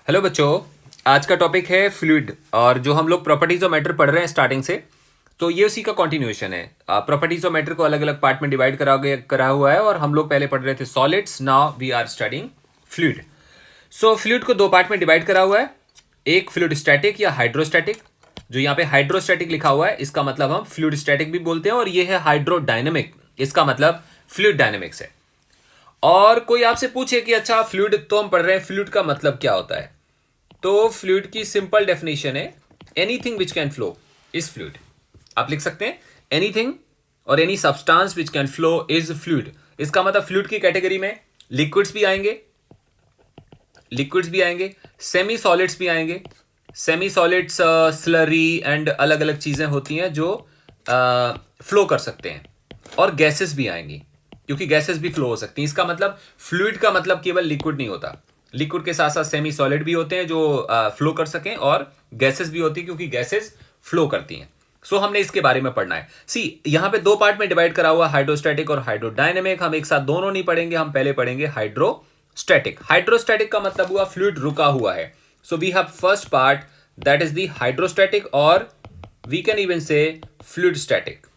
Hello बच्चों। आज का टॉपिक है फ्लूइड और जो हम लोग प्रॉपर्टीज ऑफ मैटर पढ़ रहे हैं स्टार्टिंग से, तो ये उसी का कंटिन्यूएशन है। प्रॉपर्टीज ऑफ मैटर को अलग अलग पार्ट में डिवाइड करा हुआ है और हम लोग पहले पढ़ रहे थे solids, now we are studying fluid. So fluid को दो पार्ट में डिवाइड करा हुआ है, एक फ्लूइड स्टैटिक या हाइड्रोस्टैटिक। जो यहाँ पे हाइड्रोस्टैटिक लिखा हुआ है इसका मतलब हम फ्लूइड स्टैटिक भी बोलते हैं, और ये है हाइड्रोडायनेमिक, इसका मतलब फ्लूइड डायनेमिक्स है। और कोई आपसे पूछे कि अच्छा फ्लूइड तो हम पढ़ रहे हैं, फ्लूइड का मतलब क्या होता है, तो फ्लूइड की सिंपल डेफिनेशन है anything which can flow is fluid. आप लिख सकते हैं एनीथिंग और any substance which can flow is fluid. इसका मतलब फ्लूइड की कैटेगरी में लिक्विड्स भी आएंगे, सेमी सॉलिड्स भी आएंगे। सेमी सॉलिड्स स्लरी एंड अलग अलग चीजें होती हैं जो फ्लो कर सकते हैं, और गैसेस भी आएंगी क्योंकि गैसेस भी फ्लो हो सकती हैं। इसका मतलब फ्लूइड का मतलब केवल लिक्विड नहीं होता, लिक्विड के साथ साथ सेमी सॉलिड भी होते हैं जो फ्लो कर सकें, और गैसेस भी होती है क्योंकि गैसेस फ्लो करती हैं। सो हमने इसके बारे में पढ़ना है। सी यहां पे दो पार्ट में डिवाइड करा हुआ, हाइड्रोस्टैटिक और हाइड्रोडायनेमिक। हम एक साथ दोनों नहीं पढ़ेंगे, हम पहले पढ़ेंगे हाइड्रोस्टैटिक। हाइड्रोस्टैटिक का मतलब हुआ फ्लूइड रुका हुआ है। So we have first part that is the hydrostatic, और we can even say fluid static.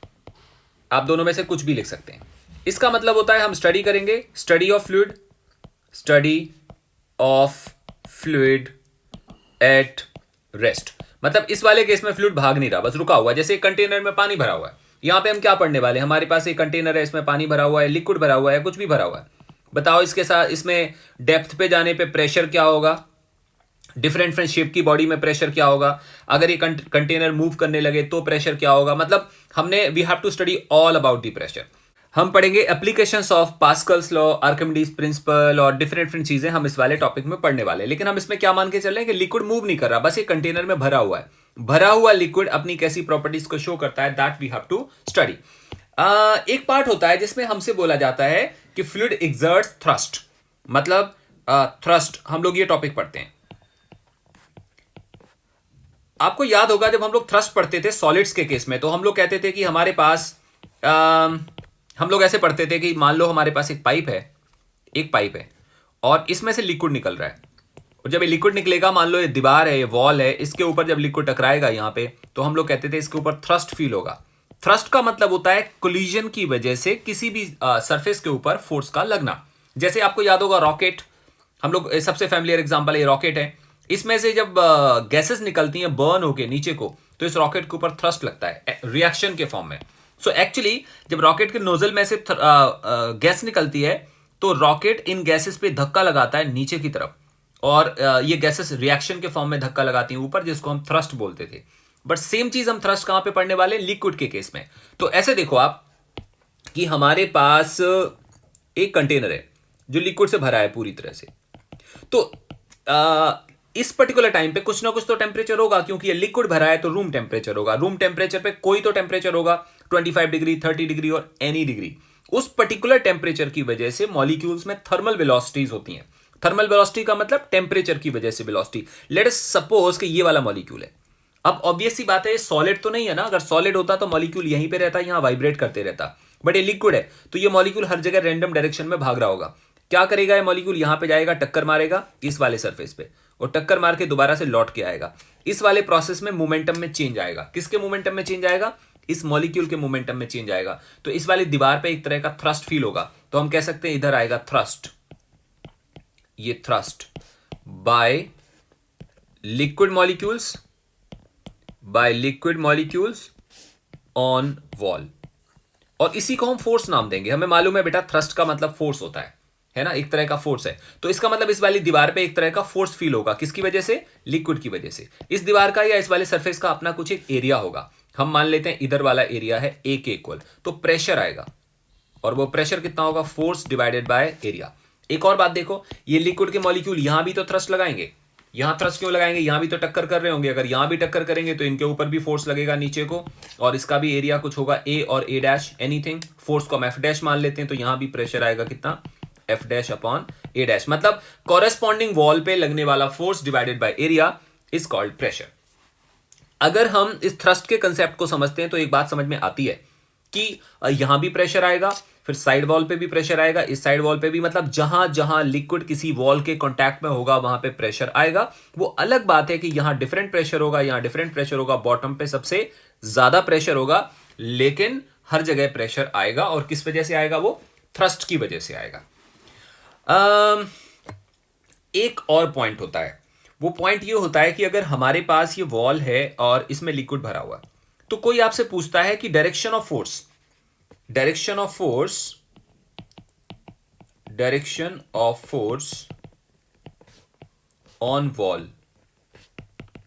आप दोनों में से कुछ भी लिख सकते हैं। इसका मतलब होता है हम स्टडी करेंगे, study of fluid at rest. मतलब इस वाले केस में फ्लूइड भाग नहीं रहा, बस रुका हुआ है। जैसे कंटेनर में पानी भरा हुआ है, यहां पे हम क्या पढ़ने वाले हैं, हमारे पास एक कंटेनर है, इसमें पानी भरा हुआ है, लिक्विड भरा हुआ है, कुछ भी भरा हुआ है। बताओ इसके साथ इसमें डेप्थ पे जाने पे प्रेशर क्या होगा, डिफरेंट शेप की बॉडी में प्रेशर क्या होगा, अगर ये कंटेनर मूव करने लगे तो प्रेशर क्या होगा। मतलब हमने we have to study all about the pressure. हम पढ़ेंगे applications of Pascal's law, Archimedes principle और डिफरेंट चीजें हम इस वाले टॉपिक में पढ़ने वाले हैं। लेकिन हम इसमें क्या मान के चल रहे हैं कि लिक्विड मूव नहीं कर रहा, बस ये कंटेनर में भरा हुआ है। भरा हुआ लिक्विड अपनी कैसी प्रॉपर्टीज को शो करता है, that we have to study. एक पार्ट होता है जिसमें हमसे बोला जाता है कि फ्लूइड एक्सर्ट्स थ्रस्ट। मतलब थ्रस्ट हम लोग ये टॉपिक पढ़ते हैं। आपको याद होगा जब हम लोग थ्रस्ट पढ़ते थे सॉलिड्स के केस में, तो हम लोग कहते थे कि हमारे पास हम लोग ऐसे पढ़ते थे कि मान लो हमारे पास एक पाइप है और इसमें से लिक्विड निकल रहा है, और जब ये लिक्विड निकलेगा, मान लो ये दीवार है, ये वॉल है, इसके ऊपर जब लिक्विड टकराएगा यहाँ पे, तो हम लोग कहते थे इसके ऊपर थ्रस्ट फील होगा। थ्रस्ट का मतलब होता है कोलिजन की वजह से किसी भी सरफेस के ऊपर फोर्स का लगना। जैसे आपको याद होगा रॉकेट, हम लोग सबसे फैमिलियर एग्जांपल ये रॉकेट है। इसमें से जब गैसेस निकलती हैं बर्न होके नीचे को, तो इस रॉकेट के ऊपर थ्रस्ट लगता है रिएक्शन के फॉर्म में। सो एक्चुअली जब रॉकेट के नोजल में से गैस निकलती है, तो रॉकेट इन गैसेस पे धक्का लगाता है नीचे की तरफ, और ये गैसेस रिएक्शन के फॉर्म में धक्का लगाती हैं ऊपर, जिसको हम थ्रस्ट बोलते थे। बट सेम चीज हम थ्रस्ट कहां पे पढ़ने वाले, लिक्विड के केस में। तो ऐसे देखो आप कि हमारे पास एक कंटेनर है जो लिक्विड से भरा है पूरी तरह से। तो इस पर्टिकुलर टाइम पे कुछ ना कुछ तो टेम्परेचर होगा, क्योंकि ये लिक्विड भरा है तो रूम टेम्परेचर होगा। रूम टेम्परेचर पे कोई तो टेम्परेचर होगा, 25 डिग्री, 30 डिग्री और एनी डिग्री। उस पर्टिकुलर टेम्परेचर की वजह से मॉलिक्यूल्स में थर्मल वेलोसिटीज होती हैं। थर्मल वेलोसिटी का मतलब टेम्परेचर की वजह से वेलोसिटी। लेट अस सपोज कि ये वाला मॉलिक्यूल है। अब ऑब्वियस सी बात है, सॉलिड तो नहीं है ना। अगर सॉलिड होता तो मॉलिक्यूल यहीं पे रहता, यहां वाइब्रेट करते रहता। बट ये लिक्विड है, तो ये मॉलिक्यूल हर जगह रैंडम डायरेक्शन में भाग रहा होगा। क्या करेगा ये मॉलिक्यूल, यहां पे जाएगा, टक्कर मारेगा इस वाले सरफेस पे, और टक्कर मार के दोबारा से लौट के आएगा। इस वाले प्रोसेस में मोमेंटम में चेंज आएगा। किसके मोमेंटम में चेंज आएगा, इस मॉलिक्यूल के मोमेंटम में चेंज आएगा। तो इस वाली दीवार पे एक तरह का थ्रस्ट फील होगा, तो हम कह सकते हैं इधर आएगा थ्रस्ट, ये thrust by liquid molecules on wall. और इसी को हम फोर्स नाम देंगे। हमें मालूम है बेटा थ्रस्ट का मतलब फोर्स होता है ना, एक तरह का फोर्स है। तो इसका मतलब इस वाली दीवार पे एक तरह का फोर्स फील होगा। किसकी वजह से, लिक्विड की वजह से। इस दीवार का या इस वाले सरफेस का अपना कुछ एक एरिया होगा। हम मान लेते हैं इधर वाला एरिया है ए के इक्वल, तो प्रेशर आएगा, और वो प्रेशर कितना होगा, फोर्स डिवाइडेड बाय एरिया। एक और बात देखो, ये लिक्विड के मॉलिक्यूल यहां भी तो थ्रस्ट लगाएंगे। यहां थ्रस्ट क्यों लगाएंगे, यहां भी तो टक्कर कर रहे होंगे। अगर यहां भी टक्कर करेंगे तो इनके ऊपर भी फोर्स लगेगा नीचे को, और इसका भी एरिया कुछ होगा ए और ए डैश एनीथिंग। फोर्स को हम एफ डैश मान लेते हैं, तो यहां भी प्रेशर आएगा कितना, एफ डैश अपॉन ए डैश। मतलब कॉरेस्पॉन्डिंग वॉल पे लगने वाला force divided by area is called pressure. अगर हम इस थ्रस्ट के कंसेप्ट को समझते हैं तो एक बात समझ में आती है कि यहां भी प्रेशर आएगा, फिर साइड वॉल पे भी प्रेशर आएगा, इस साइड वॉल पे भी, मतलब जहां जहां लिक्विड किसी वॉल के कांटेक्ट में होगा वहां पे प्रेशर आएगा। वो अलग बात है कि यहां डिफरेंट प्रेशर होगा, यहां डिफरेंट प्रेशर होगा, बॉटम पे सबसे ज्यादा प्रेशर होगा, लेकिन हर जगह प्रेशर आएगा। और किस वजह से आएगा? वो थ्रस्ट की वजह से आएगा। एक और पॉइंट होता है, वो पॉइंट ये होता है कि अगर हमारे पास ये वॉल है और इसमें लिक्विड भरा हुआ है, तो कोई आपसे पूछता है कि direction of force on wall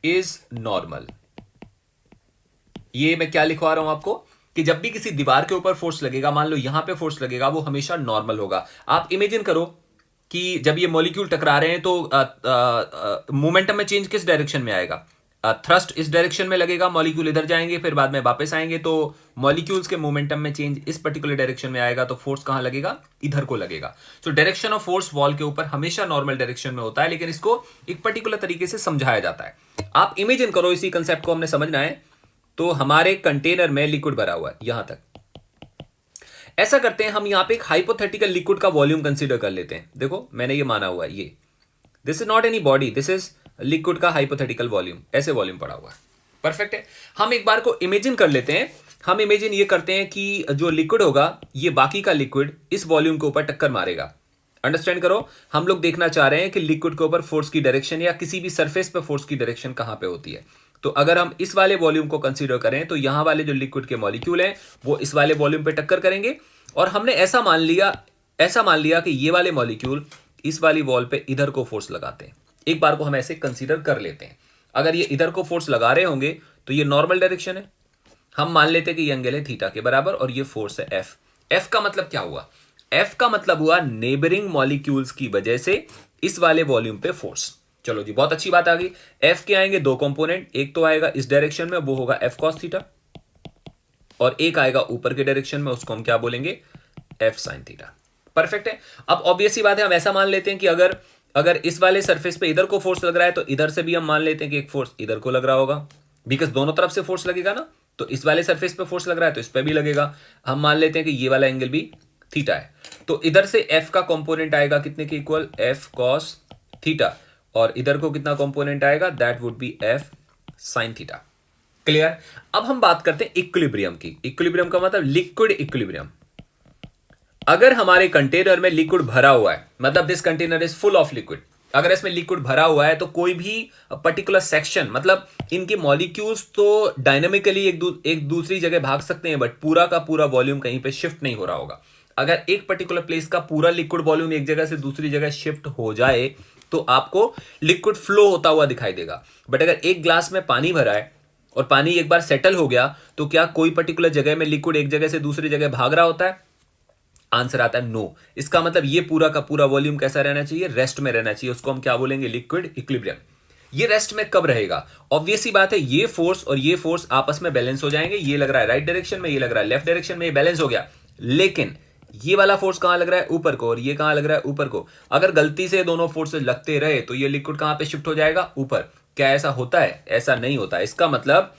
is normal. ये मैं क्या लिखवा रहा हूं आपको कि जब भी किसी दीवार के ऊपर फोर्स लगेगा, मान लो यहां पे फोर्स लगेगा, वो हमेशा नॉर्मल होगा। आप इमेजिन करो कि जब ये मॉलिक्यूल टकरा रहे हैं तो मोमेंटम में चेंज किस डायरेक्शन में आएगा? थ्रस्ट इस डायरेक्शन में लगेगा, मॉलिक्यूल इधर जाएंगे, फिर बाद में वापस आएंगे, तो मॉलिक्यूल्स के मोमेंटम में चेंज इस पर्टिकुलर डायरेक्शन में आएगा, तो फोर्स कहां लगेगा? इधर को लगेगा। So direction of force wall के ऊपर हमेशा नॉर्मल डायरेक्शन में होता है, लेकिन इसको एक पर्टिकुलर तरीके से समझाया जाता है। आप इमेजिन करो, इसी कंसेप्ट को हमने समझना है। तो हमारे कंटेनर में लिक्विड भरा हुआ है यहां तक। ऐसा करते हैं, हम यहां पे एक हाइपोथेटिकल लिक्विड का वॉल्यूम कंसीडर कर लेते हैं। देखो मैंने ये माना हुआ है, ये this is not any body, this is liquid का हाइपोथेटिकल वॉल्यूम, ऐसे वॉल्यूम पड़ा हुआ है। परफेक्ट है। हम एक बार को इमेजिन कर लेते हैं। हम इमेजिन ये करते हैं कि जो लिक्विड होगा, ये बाकी का लिक्विड इस वॉल्यूम के ऊपर टक्कर मारेगा। अंडरस्टैंड करो, हम लोग देखना चाह रहे हैं कि लिक्विड के ऊपर फोर्स की डायरेक्शन या किसी भी सरफेस पे फोर्स की डायरेक्शन कहां पे होती है। तो अगर हम इस वाले वॉल्यूम को कंसीडर करें, तो यहां वाले जो लिक्विड के मॉलिक्यूल हैं वो इस वाले वॉल्यूम पे टक्कर करेंगे, और हमने ऐसा मान लिया कि ये वाले मॉलिक्यूल इस वाली वॉल पे इधर को फोर्स लगाते हैं। एक बार को हम ऐसे कंसीडर कर लेते हैं। अगर ये इधर को फोर्स लगा रहे होंगे तो ये नॉर्मल डायरेक्शन है। हम मान लेते हैं कि ये एंगल है थीटा के बराबर, और ये फोर्स है एफ। एफ का मतलब क्या हुआ? एफ का मतलब हुआ नेबरिंग मॉलिक्यूल्स की वजह से इस वाले वॉल्यूम पे फोर्स। चलो जी, बहुत अच्छी बात आ गई। एफ के आएंगे दो कंपोनेंट, एक तो आएगा इस डायरेक्शन में, वो होगा एफ कॉस थीटा, और एक आएगा ऊपर के डायरेक्शन में, उसको हम क्या बोलेंगे? F sine theta. परफेक्ट है। अब ऑब्वियस सी बात है, हम ऐसा मान लेते हैं कि अगर इस वाले सरफेस पे इधर को फोर्स लग रहा है, तो इधर से भी हम मान लेते हैं कि एक फोर्स इधर को लग रहा होगा, बिकॉज दोनों तरफ से फोर्स लगेगा ना। तो इस वाले सरफेस पे फोर्स लग रहा है तो इस पे भी लगेगा। हम मान लेते हैं कि ये वाला एंगल भी थीटा है, तो इधर से एफ का कंपोनेंट आएगा कितने के इक्वल? एफ कॉस थीटा, और इधर को कितना कंपोनेंट आएगा? That would be F sine theta. Clear? अब हम बात करते हैं इक्विलिब्रियम की। इक्विलिब्रियम का मतलब लिक्विड इक्विलिब्रियम। अगर हमारे कंटेनर में लिक्विड भरा हुआ है, मतलब this container is full of liquid, अगर इसमें लिक्विड भरा हुआ है, तो कोई भी पर्टिकुलर सेक्शन, मतलब इनके मॉलिक्यूल्स तो डायनामिकली एक दूसरी जगह भाग सकते हैं, बट पूरा का पूरा वॉल्यूम कहीं पे शिफ्ट नहीं हो रहा होगा। अगर एक पर्टिकुलर प्लेस का पूरा लिक्विड वॉल्यूम एक जगह से दूसरी जगह शिफ्ट हो जाए तो आपको लिक्विड फ्लो होता हुआ दिखाई देगा। बट अगर एक ग्लास में पानी भरा है और पानी एक बार सेटल हो गया, तो क्या कोई पर्टिकुलर जगह में लिक्विड एक जगह से दूसरी जगह भाग रहा होता है? आंसर आता है नो। इसका मतलब ये पूरा का पूरा वॉल्यूम कैसा रहना चाहिए? रेस्ट में रहना चाहिए। उसको हम क्या बोलेंगे? Liquid equilibrium. ये रेस्ट में कब रहेगा? ऑब्वियस सी बात है, ये फोर्स और ये फोर्स आपस में बैलेंस हो जाएंगे। ये लग रहा है राइट डायरेक्शन में, ये लग रहा है लेफ्ट डायरेक्शन में, ये बैलेंस हो गया। लेकिन ये वाला फोर्स कहां लग रहा है? ऊपर को, और ये कहां लग रहा है? ऊपर को। अगर गलती से दोनों फोर्सेस लगते रहे तो ये लिक्विड कहां पे शिफ्ट हो जाएगा? ऊपर। क्या ऐसा होता है? ऐसा नहीं होता। इसका मतलब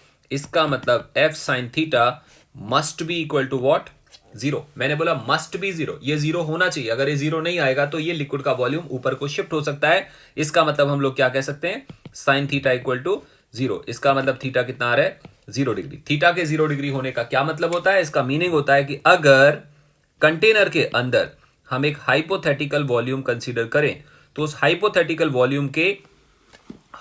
F sine theta must be equal to what? Zero. मैंने बोला मस्ट बी जीरो, ये जीरो होना चाहिए। अगर ये जीरो नहीं आएगा तो ये लिक्विड का वॉल्यूम ऊपर को शिफ्ट हो सकता है। इसका मतलब हम लोग क्या कह सकते हैं? Sine theta equal to zero. इसका मतलब थीटा कितना आ रहा है? 0 डिग्री। थीटा के 0 डिग्री होने का क्या मतलब होता है? इसका मीनिंग होता है कि अगर कंटेनर के अंदर हम एक हाइपोथेटिकल वॉल्यूम कंसीडर करें, तो उस हाइपोथेटिकल वॉल्यूम के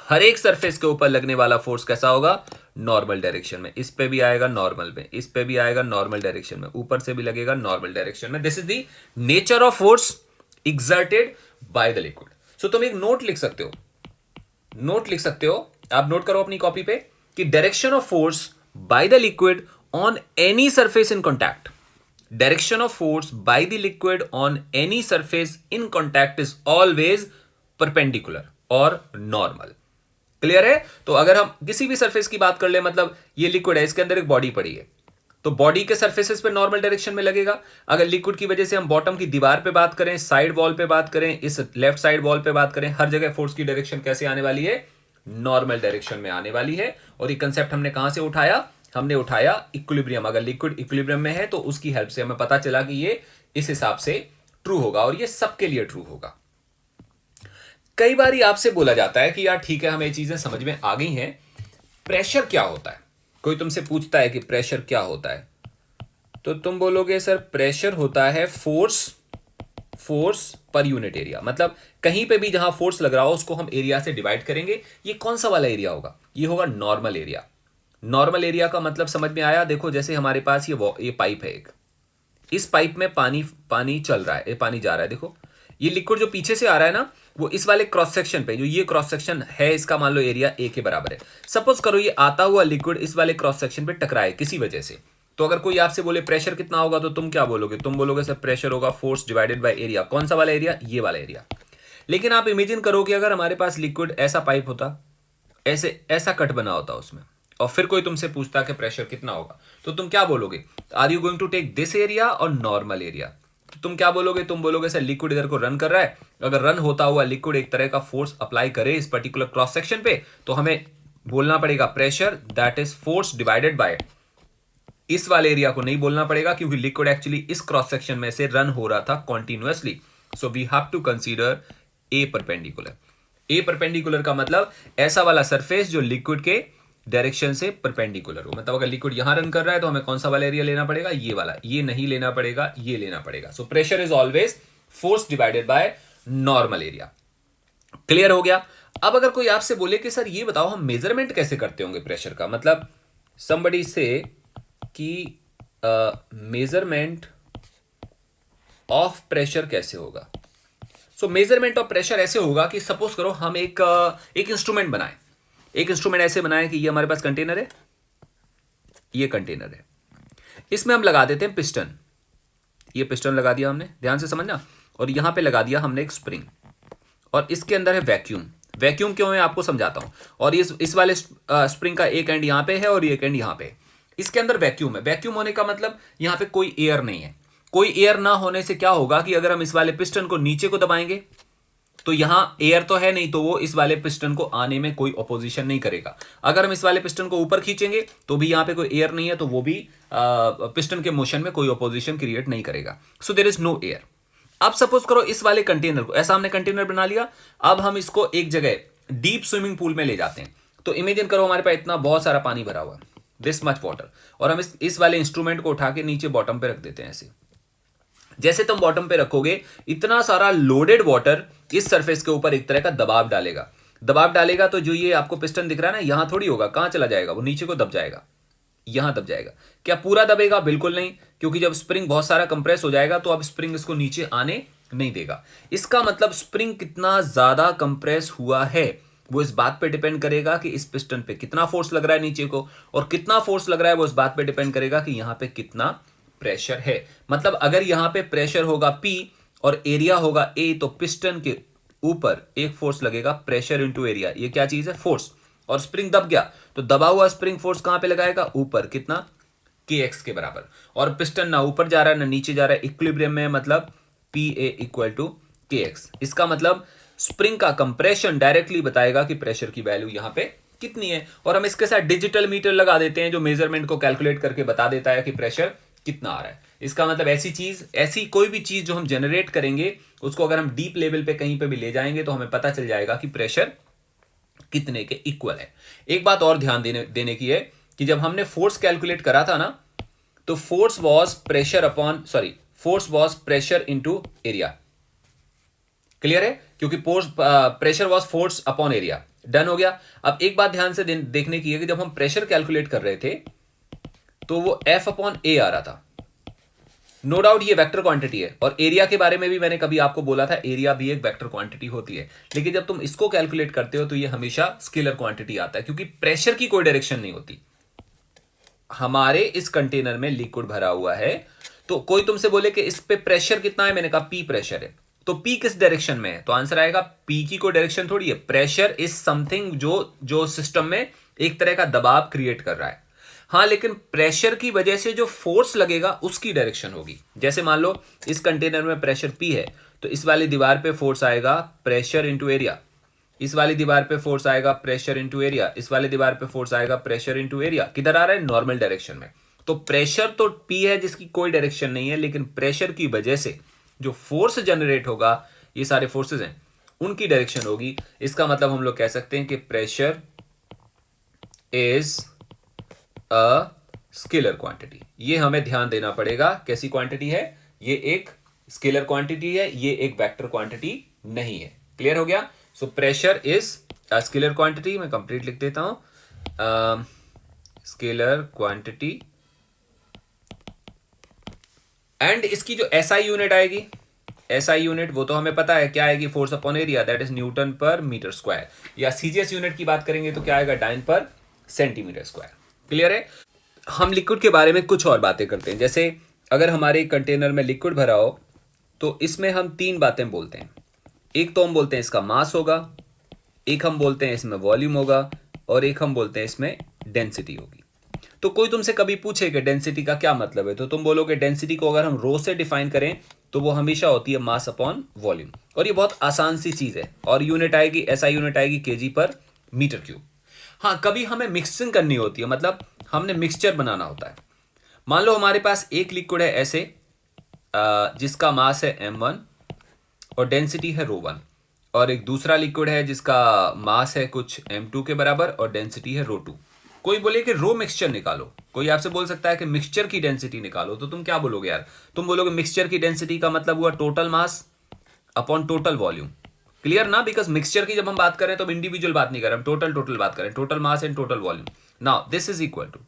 हर एक सरफेस के ऊपर लगने वाला फोर्स कैसा होगा? नॉर्मल डायरेक्शन में। इस पे भी आएगा नॉर्मल में, इस पे भी आएगा नॉर्मल डायरेक्शन में, ऊपर से भी लगेगा नॉर्मल डायरेक्शन में। This is the nature of force exerted by the liquid. So तुम एक नोट लिख सकते हो, आप नोट करो अपनी कॉपी पे कि direction of force by the liquid on any surface in contact, direction of force by the liquid on any surface in contact is always perpendicular और नॉर्मल। क्लियर है? तो अगर हम किसी भी सरफेस की बात कर ले, मतलब ये लिक्विड है, इसके अंदर एक बॉडी पड़ी है, तो बॉडी के सरफेसेस पे नॉर्मल डायरेक्शन में लगेगा। अगर लिक्विड की वजह से हम बॉटम की दीवार पे बात करें, साइड वॉल पे बात करें, इस लेफ्ट साइड वॉल पे बात करें, हर जगह फोर्स की डायरेक्शन कैसे आने वाली है? नॉर्मल डायरेक्शन में आने वाली है। और ये कंसेप्ट हमने कहां से उठाया? हमने उठाया इक्विलिब्रियम। अगर लिक्विड इक्विलिब्रियम में है तो उसकी हेल्प से हमें पता चला कि ये इस हिसाब से ट्रू होगा, और ये सबके लिए ट्रू होगा। कई बार आपसे बोला जाता है कि यार ठीक है, हमें ये चीजें समझ में आ गई हैं, प्रेशर क्या होता है। कोई तुमसे पूछता है कि प्रेशर क्या होता है, तो तुम बोलोगे सर प्रेशर होता है फोर्स पर यूनिट एरिया। मतलब कहीं पे भी जहां फोर्स लग रहा हो उसको हम एरिया से डिवाइड करेंगे। ये कौन सा वाला एरिया होगा? ये होगा नॉर्मल एरिया। नॉर्मल एरिया का मतलब समझ में आया? देखो जैसे हमारे पास ये पाइप है एक, इस पाइप में पानी चल रहा है, ये पानी जा रहा है। देखो ये लिक्विड जो पीछे से आ रहा है ना, वो इस वाले क्रॉस सेक्शन पे, जो ये क्रॉस सेक्शन है इसका मान लो एरिया ए के बराबर है। सपोज करो ये आता हुआ लिक्विड इस वाले क्रॉस सेक्शन पे टकराए किसी वजह से, तो अगर कोई आपसे बोले प्रेशर कितना होगा, तो तुम क्या बोलोगे? तुम बोलोगे सर प्रेशर होगा फोर्स डिवाइडेड बाय एरिया। कौन सा वाला एरिया? ये वाला एरिया। लेकिन आप इमेजिन करो कि अगर हमारे पास लिक्विड ऐसा पाइप होता, ऐसे ऐसा कट बना होता उसमें, और फिर कोई तुमसे पूछता कि प्रेशर कितना होगा, तो तुम क्या बोलोगे? Are you going to take this area और नॉर्मल एरिया? तो तुम क्या बोलोगे? तुम बोलोगे सर लिक्विड इधर को रन कर रहा है, अगर रन होता हुआ लिक्विड एक तरह का फोर्स अप्लाई करे इस पर्टिकुलर क्रॉस सेक्शन पे, तो हमें बोलना पड़ेगा pressure that is force divided by, इस वाले एरिया को नहीं बोलना पड़ेगा क्योंकि लिक्विड एक्चुअली इस क्रॉस सेक्शन में से रन हो रहा था continuously. So we have to consider a perpendicular. A perpendicular का मतलब ऐसा वाला सरफेस जो लिक्विड के डायरेक्शन से परपेंडिकुलर हो। मतलब अगर लिक्विड यहां रन कर रहा है तो हमें कौन सा वाला एरिया लेना पड़ेगा? ये वाला। ये नहीं लेना पड़ेगा, ये लेना पड़ेगा। So pressure is always force divided by normal area. Clear हो गया? अब अगर कोई आपसे बोले कि सर ये बताओ हम मेजरमेंट कैसे करते होंगे प्रेशर का, मतलब somebody से कि मेजरमेंट ऑफ प्रेशर कैसे होगा। सो मेजरमेंट ऑफ प्रेशर ऐसे होगा कि सपोज करो हम एक इंस्ट्रूमेंट बनाएं। एक इंस्ट्रूमेंट ऐसे बनाएं कि ये हमारे पास कंटेनर है, ये कंटेनर है, इसमें हम लगा देते हैं पिस्टन। ये पिस्टन लगा दिया हमने, ध्यान से समझना, और यहां पे लगा दिया हमने एक स्प्रिंग, और इसके अंदर है वैक्यूम। वैक्यूम क्यों है आपको समझाता हूं। और इस वाले स्प्रिंग का एक एंड यहां पे है और एक एंड यहां पे है। इसके अंदर वैक्यूम है। वैक्यूम होने का मतलब यहां पे कोई एयर नहीं है। कोई एयर ना होने से क्या होगा कि अगर हम इस वाले पिस्टन को नीचे को दबाएंगे तो यहां एयर तो है नहीं, तो वो इस वाले पिस्टन को आने में कोई ऑपोजिशन नहीं करेगा। अगर हम इस वाले पिस्टन को ऊपर खींचेंगे तो भी यहां पे कोई एयर नहीं है, तो वो भी पिस्टन के मोशन में कोई ऑपोजिशन क्रिएट नहीं करेगा। So there is no air. अब सपोज करो इस वाले कंटेनर को, ऐसा हमने कंटेनर बना लिया, अब हम इसको एक जगह डीप स्विमिंग पूल में ले जाते हैं। तो इमेजिन करो हमारे पास इतना बहुत सारा पानी भरा हुआ है, दिस मच वाटर, और हम इस वाले इंस्ट्रूमेंट को उठा के नीचे बॉटम पे रख देते हैं। ऐसे जैसे तुम बॉटम पे रखोगे, इतना सारा लोडेड वाटर इस सरफेस के ऊपर एक तरह का दबाव डालेगा। दबाव डालेगा तो जो ये आपको पिस्टन दिख रहा है ना, यहां थोड़ी होगा, कहां चला जाएगा? वो नीचे को दब जाएगा, यहां दब जाएगा। क्या पूरा दबेगा? बिल्कुल नहीं, क्योंकि जब स्प्रिंग बहुत सारा कंप्रेस हो जाएगा तो अब स्प्रिंग इसको नीचे आने नहीं देगा। इसका मतलब स्प्रिंग कितना ज्यादा कंप्रेस हुआ है वो इस बात पे डिपेंड करेगा कि इस पिस्टन पे कितना फोर्स लग रहा है नीचे को, और कितना फोर्स लग रहा है वो इस बात पे डिपेंड करेगा कि यहां पे कितना प्रेशर है। मतलब अगर यहां पे प्रेशर होगा P और एरिया होगा A, तो पिस्टन के ऊपर एक फोर्स लगेगा, प्रेशर इंटू एरिया। ये क्या चीज है? फोर्स। और स्प्रिंग दब गया तो दबा हुआ स्प्रिंग फोर्स कहां पे लगाएगा? ऊपर। कितना? kx के बराबर। और पिस्टन ना ऊपर जा रहा है ना नीचे जा रहा है, इक्विलिब्रियम में, मतलब PA इक्वल टू kx। इसका मतलब स्प्रिंग का कंप्रेशन डायरेक्टली बताएगा कि प्रेशर की वैल्यू यहां पे कितनी है। और हम इसके साथ डिजिटल मीटर लगा देते हैं जो मेजरमेंट को कैलकुलेट करके बता देता है कि प्रेशर कितना आ रहा है। इसका मतलब ऐसी कोई भी चीज जो हम जनरेट करेंगे उसको अगर हम डीप लेवल पे कहीं पे भी ले जाएंगे तो हमें पता चल जाएगा कि प्रेशर कितने के इक्वल है। एक बात और ध्यान देने की है कि जब हमने फोर्स कैलकुलेट करा था ना, तो force was pressure into area. Clear है? क्योंकि pressure was force upon area. Done हो गया। अब एक बात ध्यान से देखने की है कि जब हम प्रेशर कैलकुलेट कर रहे थे तो वो F अपॉन A आ रहा था। नो डाउट ये वेक्टर क्वांटिटी है, और एरिया के बारे में भी मैंने कभी आपको बोला था, एरिया भी एक वेक्टर क्वांटिटी होती है। लेकिन जब तुम इसको कैलकुलेट करते हो तो ये हमेशा स्केलर क्वांटिटी आता है, क्योंकि प्रेशर की कोई डायरेक्शन नहीं होती। हमारे इस कंटेनर में लिक्विड भरा हुआ है, तो कोई तुमसे बोले कि इस पे प्रेशर कितना है, मैंने कहा P प्रेशर है, तो P किस डायरेक्शन में है? तो आंसर आएगा P की कोई डायरेक्शन थोड़ी है। प्रेशर इज समथिंग जो सिस्टम में एक तरह का दबाव क्रिएट कर रहा है। हाँ, लेकिन प्रेशर की वजह से जो फोर्स लगेगा उसकी डायरेक्शन होगी। जैसे मान लो इस कंटेनर में प्रेशर P है, तो इस वाली दीवार पे फोर्स आएगा प्रेशर इंटू एरिया, इस वाली दीवार पे फोर्स आएगा प्रेशर इंटू एरिया, इस वाली दीवार पे फोर्स आएगा प्रेशर इंटू एरिया। किधर आ रहा है? नॉर्मल डायरेक्शन में। तो प्रेशर तो P है जिसकी कोई डायरेक्शन नहीं है, लेकिन प्रेशर की वजह से जो फोर्स जनरेट होगा, ये सारे फोर्सेस हैं, उनकी डायरेक्शन होगी। इसका मतलब हम लोग कह सकते हैं कि pressure is a scalar quantity. ये हमें ध्यान देना पड़ेगा, कैसी क्वांटिटी है, ये एक स्केलर क्वांटिटी है, ये एक वेक्टर क्वांटिटी नहीं है। क्लियर हो गया? So pressure is a scalar quantity, मैं कंप्लीट लिख देता हूं, स्केलर क्वांटिटी, एंड इसकी जो एसआई यूनिट आएगी, एसआई यूनिट वो तो हमें पता है क्या आएगी, force upon area, that is Newton पर मीटर स्क्वायर, या सीजीएस यूनिट की बात करेंगे तो क्या आएगा, डाइन पर सेंटीमीटर स्क्वायर। क्लियर है? हम लिक्विड के बारे में कुछ और बातें करते हैं। जैसे अगर हमारे कंटेनर में लिक्विड भरा हो तो इसमें हम तीन बातें बोलते हैं। एक तो हम बोलते हैं इसका मास होगा, एक हम बोलते हैं इसमें वॉल्यूम होगा, और एक हम बोलते हैं इसमें डेंसिटी होगी। तो कोई तुमसे कभी पूछे कि डेंसिटी का क्या मतलब है, तो तुम बोलोगे डेंसिटी को अगर हम रो से डिफाइन करें तो वो हमेशा होती है मास अपॉन वॉल्यूम, और ये बहुत आसान सी चीज है, और यूनिट आएगी, ऐसा यूनिट आएगी केजी पर मीटर क्यूब। हाँ, कभी हमें मिक्सिंग करनी होती है, मतलब हमने मिक्सचर बनाना होता है। मान लो हमारे पास एक लिक्विड है ऐसे, जिसका मास है m1 और डेंसिटी है ρ1, और एक दूसरा लिक्विड है जिसका मास है कुछ m2 के बराबर और डेंसिटी है ρ2। कोई बोले कि रो मिक्सचर निकालो, कोई आपसे बोल सकता है कि मिक्सचर की डेंसिटी निकालो, तो तुम क्या बोलोगे यार? तुम बोलोगे मिक्सचर की डेंसिटी का मतलब हुआ total mass upon total volume. Clear ना? बिकॉज मिक्सचर की जब हम बात करें तो इंडिविजुअल बात नहीं कर रहे, हम टोटल बात करें, total mass and total volume. Now this is equal to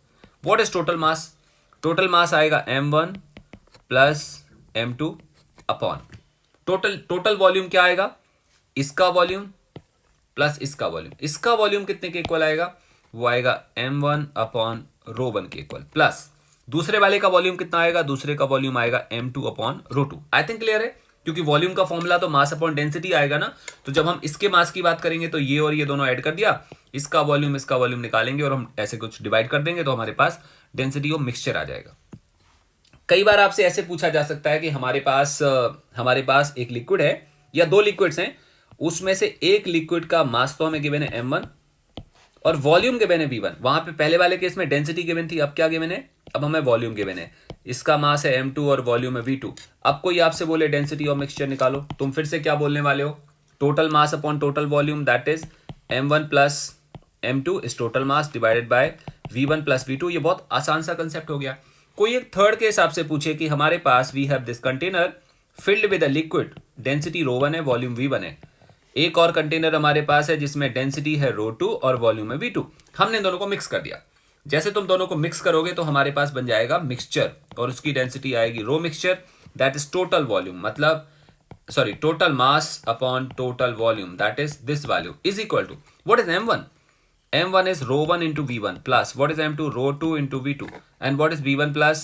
what is total mass? Total mass आएगा m1 plus m2 upon total volume क्या आएगा, इसका वॉल्यूम प्लस इसका वॉल्यूम। इसका वॉल्यूम कितने के इक्वल आएगा? वो आएगा m1 अपॉन ρ1 के इक्वल, प्लस दूसरे वाले का वॉल्यूम कितना आएगा? दूसरे का वॉल्यूम आएगा m2 upon ρ2। I think clear है, क्योंकि वॉल्यूम का फॉर्मूला तो मास अपॉन डेंसिटी आएगा ना। तो जब हम इसके मास की बात करेंगे तो ये और ये दोनों ऐड कर दिया, इसका वॉल्यूम निकालेंगे और हम ऐसे कुछ डिवाइड कर देंगे तो हमारे पास डेंसिटी ऑफ मिक्सचर आ जाएगा। कई बार आपसे ऐसे पूछा जा सकता है कि हमारे पास एक लिक्विड है या दो लिक्विड्स हैं, उसमें से एक लिक्विड का मास तो हमें गिवन है m1 और वॉल्यूम गिवन है v1। वहां पे पहले वाले केस में डेंसिटी गिवन थी, अब क्या गिवन है? अब हमें वॉल्यूम गिवन है। इसका मास है m2 और वॉल्यूम है v2। अब कोई आपसे बोले डेंसिटी ऑफ मिक्सचर निकालो, तुम फिर से क्या बोलने वाले हो? Total mass upon total volume, that is m1 plus m2 is total mass divided by v1 plus v2। ये बहुत आसान सा कंसेप्ट हो गया। कोई एक थर्ड के हिसाब से पूछे कि हमारे पास we have this container filled with a liquid, density ρ1 है, वॉल्यूम v1 है। एक और कंटेनर हमारे पास है जिसमें डेंसिटी है ρ2 और वॉल्यूम है v2। हमने दोनों को मिक्स कर दिया। जैसे तुम दोनों को मिक्स करोगे तो हमारे पास बन जाएगा मिक्सचर, और उसकी डेंसिटी आएगी rho mixture, that is total volume, मतलब sorry total mass upon total volume, that is this value is equal to what is m1? m1 is ρ1 into v1 plus what is m2? ρ2 into v2, and what is v1 plus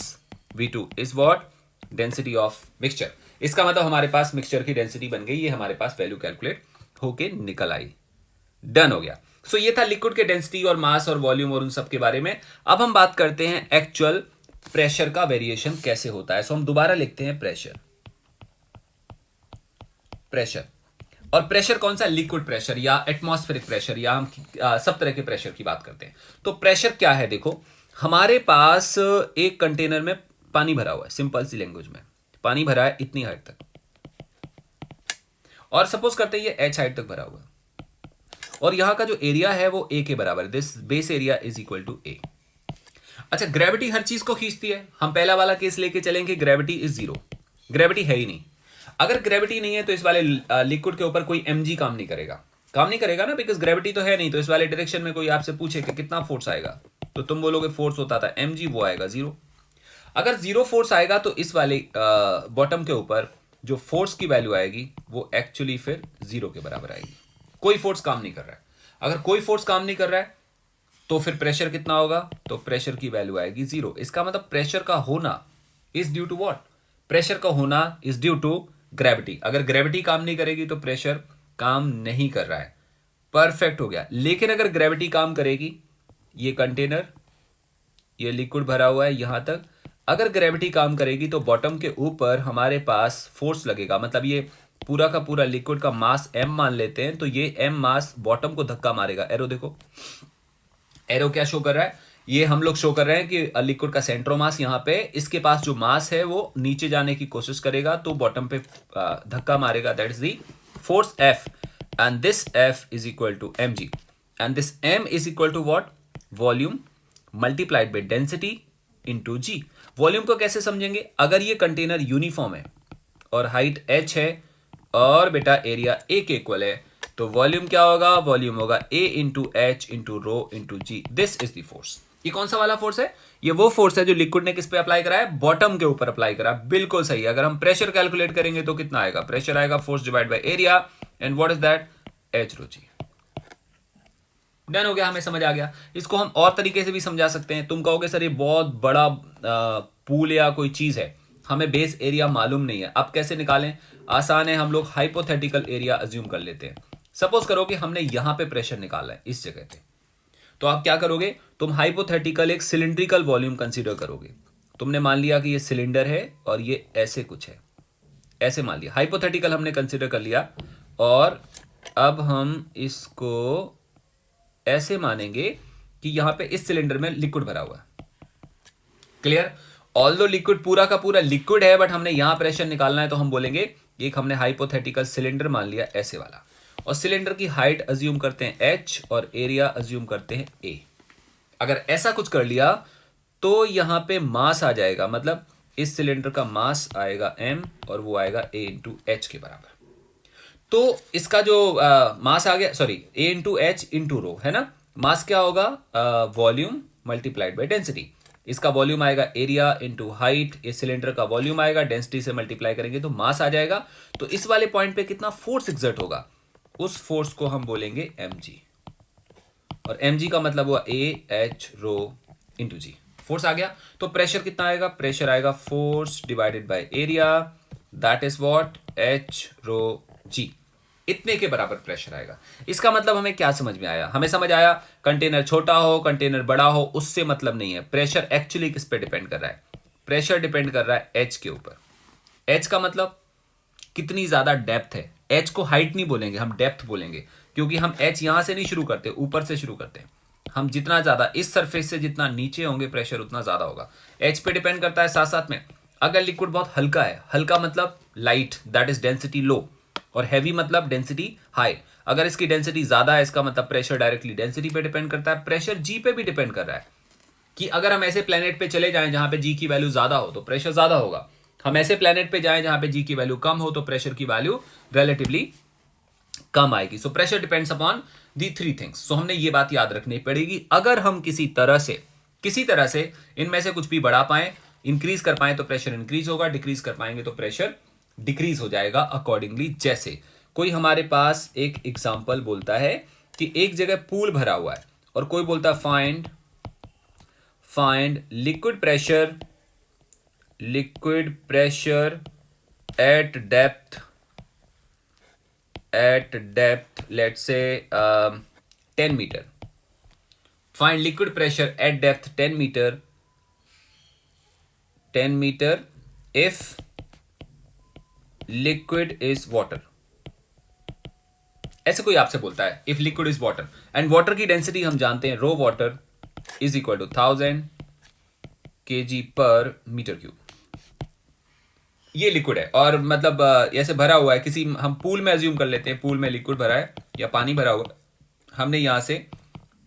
v2 is what? Density of mixture। इसका मतलब हमारे पास mixture की density बन गई, ये हमारे पास value calculate होके निकल आई। डन हो गया। सो ये था लिक्विड के डेंसिटी और मास और वॉल्यूम और उन सब के बारे में। अब हम बात करते हैं एक्चुअल प्रेशर का वेरिएशन कैसे होता है। सो हम दोबारा लिखते हैं प्रेशर। और प्रेशर कौन सा? लिक्विड प्रेशर या एटमॉस्फेरिक प्रेशर, या हम सब तरह के प्रेशर की बात करते हैं। तो प्रेशर क्या है? देखो, हमारे पास एक कंटेनर में पानी भरा हुआ है, सिंपल सी लैंग्वेज में पानी भरा है इतनी हाइट तक, और सपोज करते हैं ये h हाइट तक भरा हुआ है, और यहां का जो एरिया है वो a के बराबर है, this base area is equal to a। अच्छा, ग्रेविटी हर चीज को खींचती है। हम पहला वाला केस लेके चलेंगे, ग्रेविटी इज जीरो, ग्रेविटी है ही नहीं। अगर ग्रेविटी नहीं है तो इस वाले लिक्विड के ऊपर कोई mg काम नहीं करेगा ना, बिकॉज ग्रेविटी तो है नहीं। तो इस वाले डायरेक्शन में कोई आपसे पूछे कि कितना फोर्स आएगा, तो तुम बोलोगे फोर्स होता था mg, वो आएगा जीरो। अगर जीरो फोर्स आएगा तो इस वाले बॉटम के ऊपर जो फोर्स की वैल्यू आएगी वो एक्चुअली फिर जीरो के बराबर आएगी। कोई फोर्स काम नहीं कर रहा है। अगर कोई फोर्स काम नहीं कर रहा है तो फिर प्रेशर कितना होगा? तो प्रेशर की वैल्यू आएगी जीरो। इसका मतलब प्रेशर का होना is due to what? Pressure का होना इज ड्यू टू ग्रेविटी। अगर ग्रेविटी काम नहीं करेगी तो प्रेशर काम नहीं कर रहा है। परफेक्ट हो गया। लेकिन अगर ग्रेविटी काम करेगी, ये कंटेनर, ये लिक्विड भरा हुआ है यहां तक, अगर ग्रेविटी काम करेगी तो बॉटम के ऊपर हमारे पास फोर्स लगेगा। मतलब ये पूरा का पूरा लिक्विड का मास m मान लेते हैं, तो ये m मास बॉटम को धक्का मारेगा। एरो देखो, एरो क्या शो कर रहा है? ये हम लोग शो कर रहे हैं कि लिक्विड का सेंट्रोमास यहाँ पे, इसके पास जो मास है वो नीचे जाने की कोशिश करेगा तो बॉटम पे धक्का मारेगा, that is the force F, and this F is equal to mg, and this m is equal to what, volume multiplied by density into g। Volume को कैसे समझेंगे, अगर ये कंटेनर यूनिफॉर्म है और हाइट h है और बेटा एरिया a के इक्वल है, तो वॉल्यूम क्या होगा, वॉल्यूम होगा a into h into rho into ji. This is the force. ये कौन सा वाला फोर्स है, ये वो फोर्स है जो लिक्विड ने किस पे अप्लाई करा है, बॉटम के ऊपर अप्लाई करा। बिल्कुल सही। अगर हम प्रेशर कैलकुलेट करेंगे तो कितना आएगा, प्रेशर आएगा force divide by area, and what is that, h rho g. Done हो गया, हमें समझ आ गया। इसको हम और तरीके से भी समझा सकते हैं। तुम कहोगे सर ये बहुत बड़ा पूल या कोई चीज है, हमें बेस एरिया मालूम नहीं है, अब कैसे निकालें, आसान है, हम लोग हाइपोथेटिकल एरिया अज्यूम कर लेते हैं। सपोज करो कि हमने यहां पे प्रेशर निकाला है इस जगह पे, तो आप क्या करोगे, तुम हाइपोथेटिकल एक सिलिंड्रिकल वॉल्यूम कंसीडर करोगे। तुमने मान लिया कि ये सिलेंडर है और ये ऐसे कुछ है, ऐसे मान लिया, हाइपोथेटिकल हमने कंसीडर कर लिया, और अब हम इसको ऐसे मानेंगे कि यहां पे इस सिलेंडर में लिक्विड भरा हुआ है। क्लियर। ऑल्दो लिक्विड पूरा का पूरा लिक्विड है, बट हमने यहां प्रेशर निकालना है, तो हम बोलेंगे एक हमने हाइपोथेटिकल सिलेंडर मान लिया ऐसे वाला, और सिलेंडर की हाइट अज्यूम करते हैं h और एरिया अज्यूम करते हैं a। अगर ऐसा कुछ कर लिया तो यहां पे मास आ जाएगा, मतलब इस सिलेंडर का मास आएगा m और वो आएगा a इंटू एच के बराबर। तो इसका जो मास आ गया, sorry a into h into रो है ना, मास क्या होगा, वॉल्यूम मल्टीप्लाइड बाय डेंसिटी। इसका वॉल्यूम आएगा एरिया इंटू हाइट, इस सिलेंडर का वॉल्यूम आएगा, डेंसिटी से मल्टीप्लाई करेंगे तो मास आ जाएगा। तो इस वाले पॉइंट पे कितना फोर्स एक्सर्ट होगा, उस फोर्स को हम बोलेंगे mg, और mg का मतलब हुआ a h rho into g. Force आ गया। तो प्रेशर कितना आएगा, प्रेशर आएगा force divided by area, that is what, h rho g। इतने के बराबर प्रेशर आएगा। इसका मतलब हमें क्या समझ में आया, हमें समझ आया कंटेनर छोटा हो कंटेनर बड़ा हो उससे मतलब नहीं है, प्रेशर एक्चुअली किस पे डिपेंड कर रहा है, प्रेशर डिपेंड कर रहा है h के ऊपर। h का मतलब कितनी ज्यादा डेप्थ है, h को हाइट नहीं बोलेंगे, हम डेप्थ बोलेंगे, क्योंकि हम h यहां से नहीं शुरू करते, ऊपर से शुरू करते हैं। हम जितना ज्यादा इस सरफेस से जितना नीचे होंगे प्रेशर उतना ज्यादा होगा। h पे डिपेंड करता है। साथ साथ में अगर लिक्विड बहुत हल्का है, हल्का मतलब लाइट, दैट इज डेंसिटी लो, और हैवी मतलब डेंसिटी हाई। अगर इसकी डेंसिटी ज्यादा है, इसका मतलब प्रेशर डायरेक्टली डेंसिटी पे डिपेंड करता है। प्रेशर जी पे भी डिपेंड कर रहा है, कि अगर हम ऐसे प्लेनेट पे चले जाएं जहां पे जी की वैल्यू ज्यादा हो तो प्रेशर ज्यादा होगा, हम ऐसे प्लेनेट पे जाएं जहां पे जी की वैल्यू कम हो तो प्रेशर की वैल्यू रिलेटिवली कम आएगी। So pressure depends upon the three things. So हमने ये बात याद रखनी पड़ेगी। अगर हम किसी तरह से इनमें से कुछ भी बढ़ा पाए, इंक्रीज कर पाए तो प्रेशर इंक्रीज होगा, डिक्रीज कर पाएंगे तो प्रेशर डिक्रीज हो जाएगा अकॉर्डिंगली। जैसे कोई हमारे पास एक एग्जांपल बोलता है कि एक जगह पूल भरा हुआ है और कोई बोलता है find liquid pressure at depth let's say 10 metre. Find liquid pressure at depth 10 metre if liquid is water. ऐसे कोई आपसे बोलता है if liquid is water, and water की डेंसिटी हम जानते हैं, rho water is equal to 1000 kg per metre cube. ये लिक्विड है और मतलब ऐसे भरा हुआ है, किसी हम पूल में अज्यूम कर लेते हैं, पूल में लिक्विड भरा है या पानी भरा हुआ, हमने यहां से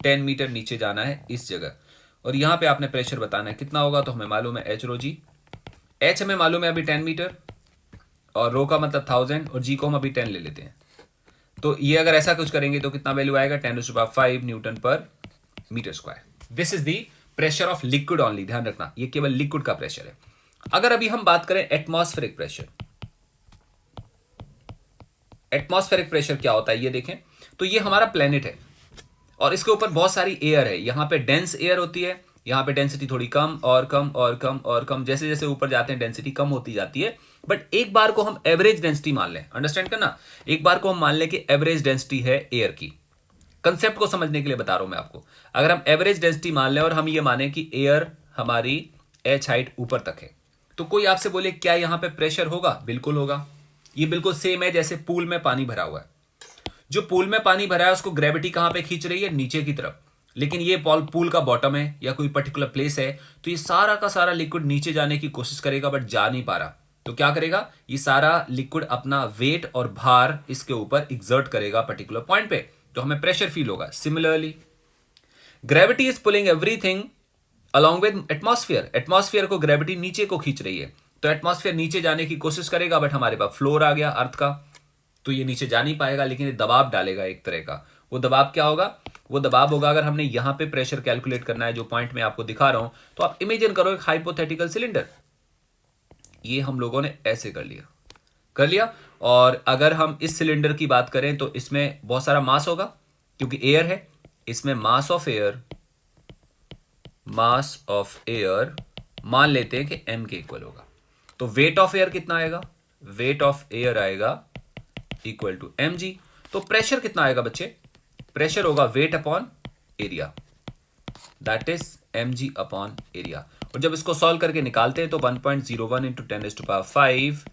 10 मीटर नीचे जाना है इस जगह, और यहां पे आपने प्रेशर बताना है कितना होगा। तो हमें मालूम है एच रो जी, एच हमें मालूम है अभी 10 मीटर, और रो का मतलब 1000, और जी को हम अभी 10 ले लेते हैं। तो ये अगर ऐसा कुछ करेंगे तो कितना वैल्यू आएगा, 10⁵ न्यूटन पर metre square. This is the pressure of liquid only. ध्यान रखना ये केवल लिक्विड का प्रेशर है। अगर अभी हम बात करें एटमॉस्फेरिक प्रेशर, एटमॉस्फेरिक प्रेशर क्या होता है ये देखें। तो ये हमारा प्लेनेट है और इसके ऊपर बहुत सारी एयर है, यहां पे डेंस एयर होती है, यहां पे डेंसिटी थोड़ी कम और कम और कम और कम, जैसे जैसे ऊपर जाते हैं डेंसिटी कम होती जाती है। बट एक बार को हम एवरेज डेंसिटी मान लें, अंडरस्टैंड करना, एक बार को हम मान लें कि एवरेज डेंसिटी है एयर की। कंसेप्ट को समझने के लिए बता रहा हूं मैं आपको। अगर हम एवरेज डेंसिटी मान लें और हम ये माने कि एयर हमारी एच हाइट ऊपर तक है, तो कोई आपसे बोले क्या यहां पे प्रेशर होगा, बिल्कुल होगा। ये बिल्कुल सेम है जैसे पूल में पानी भरा हुआ है। जो पूल में पानी भरा है उसको ग्रेविटी कहां पे खींच रही है, नीचे की तरफ। लेकिन ये पूल का बॉटम है या कोई पर्टिकुलर प्लेस है, तो ये सारा का सारा लिक्विड नीचे जाने की कोशिश करेगा बट जा नहीं पा रहा। तो क्या करेगा, ये सारा लिक्विड अपना वेट और भार इसके ऊपर एग्जर्ट करेगा पर्टिकुलर पॉइंट पे, तो हमें प्रेशर फील होगा। Similarly gravity is pulling everything along with atmosphere. Atmosphere को ग्रेविटी नीचे को खींच रही है, तो एटमॉस्फेयर नीचे जाने की कोशिश करेगा बट हमारे पास फ्लोर आ गया अर्थ का, तो ये नीचे जा नहीं पाएगा, लेकिन ये दबाव डालेगा एक तरह का। वो दबाव क्या होगा, वो दबाव होगा, अगर हमने यहां पे प्रेशर कैलकुलेट करना है जो पॉइंट में आपको दिखा रहा हूं, तो आप इमेजिन करो एक हाइपोथेटिकल सिलेंडर, ये हम लोगों ने ऐसे कर लिया। और अगर हम इस सिलेंडर की बात करें तो इसमें बहुत सारा मास होगा क्योंकि एयर है, इसमें मास ऑफ एयर मान लेते हैं कि m के इक्वल होगा। तो वेट ऑफ एयर कितना आएगा, वेट ऑफ एयर आएगा इक्वल टू mg। तो प्रेशर कितना आएगा बच्चे, प्रेशर होगा wait upon area, that is mg upon area. और जब इसको सॉल्व करके निकालते हैं तो 1.01 इंटू 10⁵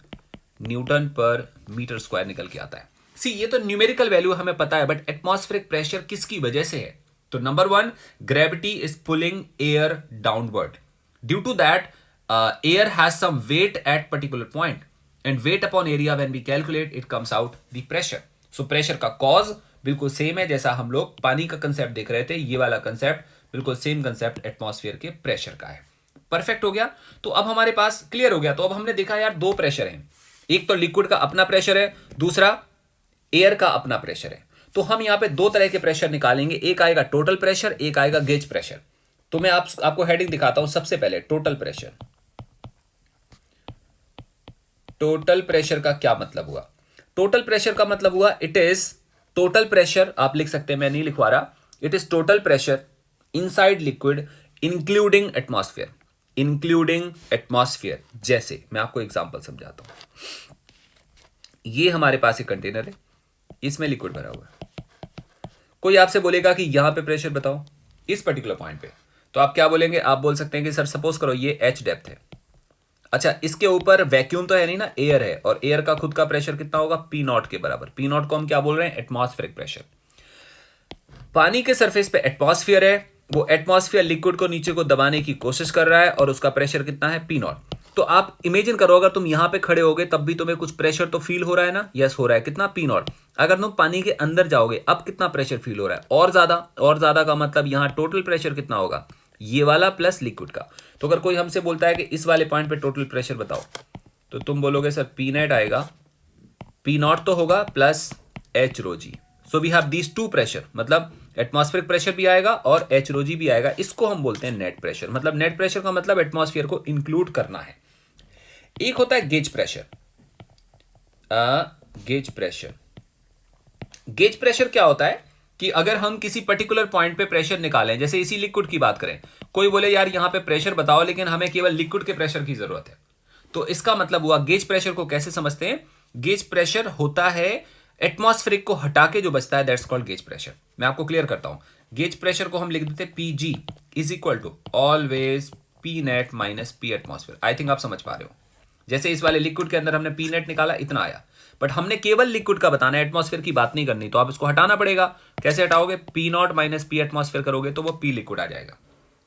न्यूटन पर मीटर स्क्वायर निकल के आता है। सी ये तो न्यूमेरिकल वैल्यू हमें पता है, बट एटमॉस्फेरिक प्रेशर किसकी वजह से है, तो number 1 gravity is pulling air downward, due to that air has some weight at particular point and weight upon area when we calculate it comes out the pressure. So pressure का cause बिल्कुल same है जैसा हम लोग पानी का concept देख रहे थे, ये वाला कंसेप्ट बिल्कुल सेम कंसेप्ट एटमॉस्फेयर के प्रेशर का है। परफेक्ट हो गया, तो अब हमारे पास क्लियर हो गया। तो अब हमने देखा यार दो प्रेशर हैं, एक तो लिक्विड का अपना प्रेशर है, दूसरा एयर का अपना प्रेशर है। तो हम यहां पे दो तरह के प्रेशर निकालेंगे, एक आएगा टोटल प्रेशर, एक आएगा गेज प्रेशर। तो मैं आपको हेडिंग दिखाता हूं। सबसे पहले टोटल प्रेशर। टोटल प्रेशर का क्या मतलब हुआ, टोटल प्रेशर का मतलब हुआ इट इज टोटल प्रेशर, आप लिख सकते हैं, मैं नहीं लिखवा रहा, it is total pressure inside liquid including atmosphere, including atmosphere. जैसे मैं आपको एग्जांपल समझाता हूं, ये हमारे पास एक कंटेनर है, इसमें लिक्विड भरा हुआ है, कोई आपसे बोलेगा कि यहां पे प्रेशर बताओ इस पर्टिकुलर पॉइंट पे, तो आप क्या बोलेंगे, आप बोल सकते हैं कि सर सपोज करो ये h डेप्थ है, अच्छा इसके ऊपर वैक्यूम तो है नहीं ना, एयर है, और एयर का खुद का प्रेशर कितना होगा, P0 के बराबर। P0 को हम क्या बोल रहे हैं, एटमॉस्फेरिक प्रेशर। पानी के सरफेस पे एटमॉस्फेयर है, वो एटमॉस्फेयर लिक्विड को नीचे को दबाने की कोशिश कर रहा है और उसका प्रेशर कितना है, P0। तो आप इमेजिन करो अगर तुम यहां पे खड़े होगे तब भी तुम्हें कुछ प्रेशर तो फील हो रहा है ना, यस हो रहा है, कितना, P0। अगर तुम पानी के अंदर जाओगे अब कितना प्रेशर फील हो रहा है, और ज्यादा का मतलब यहां टोटल प्रेशर कितना होगा, ये वाला प्लस लिक्विड का। तो अगर कोई हमसे बोलता है कि इस वाले पॉइंट पे टोटल प्रेशर बताओ, तो तुम बोलोगे सर P नेट आएगा, P0 तो होगा plus h rho g. So we have these two pressure, मतलब एटमॉस्फेरिक प्रेशर भी आएगा और h रो जी भी आएगा, इसको हम बोलते हैं नेट प्रेशर। मतलब नेट प्रेशर का मतलब एटमॉस्फेयर को इंक्लूड करना है। एक होता है gauge pressure. Gauge pressure, gauge pressure क्या होता है कि अगर हम किसी पर्टिकुलर पॉइंट पे प्रेशर निकालें, जैसे इसी लिक्विड की बात करें, कोई बोले यार यहां पे प्रेशर बताओ लेकिन हमें केवल लिक्विड के प्रेशर की जरूरत है, तो इसका मतलब हुआ गेज प्रेशर को कैसे समझते हैं, गेज प्रेशर होता है एटमॉस्फेरिक को हटा के जो बचता है, दैट्स कॉल्ड गेज प्रेशर। मैं आपको क्लियर करता हूं, गेज प्रेशर को हम लिख देते PG is equal to always P net minus P atmosphere. I think आप समझ पा रहे हो, जैसे इस वाले लिक्विड के अंदर हमने P नेट निकाला, इतना आया, बट हमने केवल लिक्विड का बताना है, एटमॉस्फेयर की बात नहीं करनी, तो आप इसको हटाना पड़ेगा। कैसे हटाओगे, P0 माइनस P एटमॉस्फेयर करोगे तो वो P लिक्विड आ जाएगा।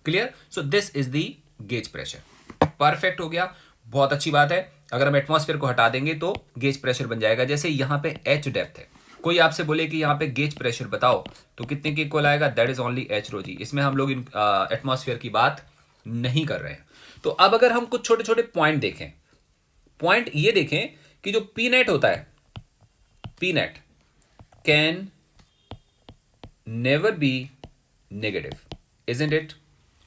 Clear, so this is the gauge pressure. Perfect हो गया, बहुत अच्छी बात है। अगर हम एटमॉस्फेयर को हटा देंगे तो गेज प्रेशर बन जाएगा। जैसे यहां पे h डेप्थ है, कोई आपसे बोले कि यहां पे गेज प्रेशर बताओ, तो कितने के इक्वल आएगा, that is only h rho जी। इसमें हम लोग एटमॉस्फेयर की बात नहीं कर रहे हैं। तो अब अगर हम कुछ छोटे छोटे पॉइंट देखें, पॉइंट ये देखें कि जो P नेट होता है, P net can never be negative, isn't it.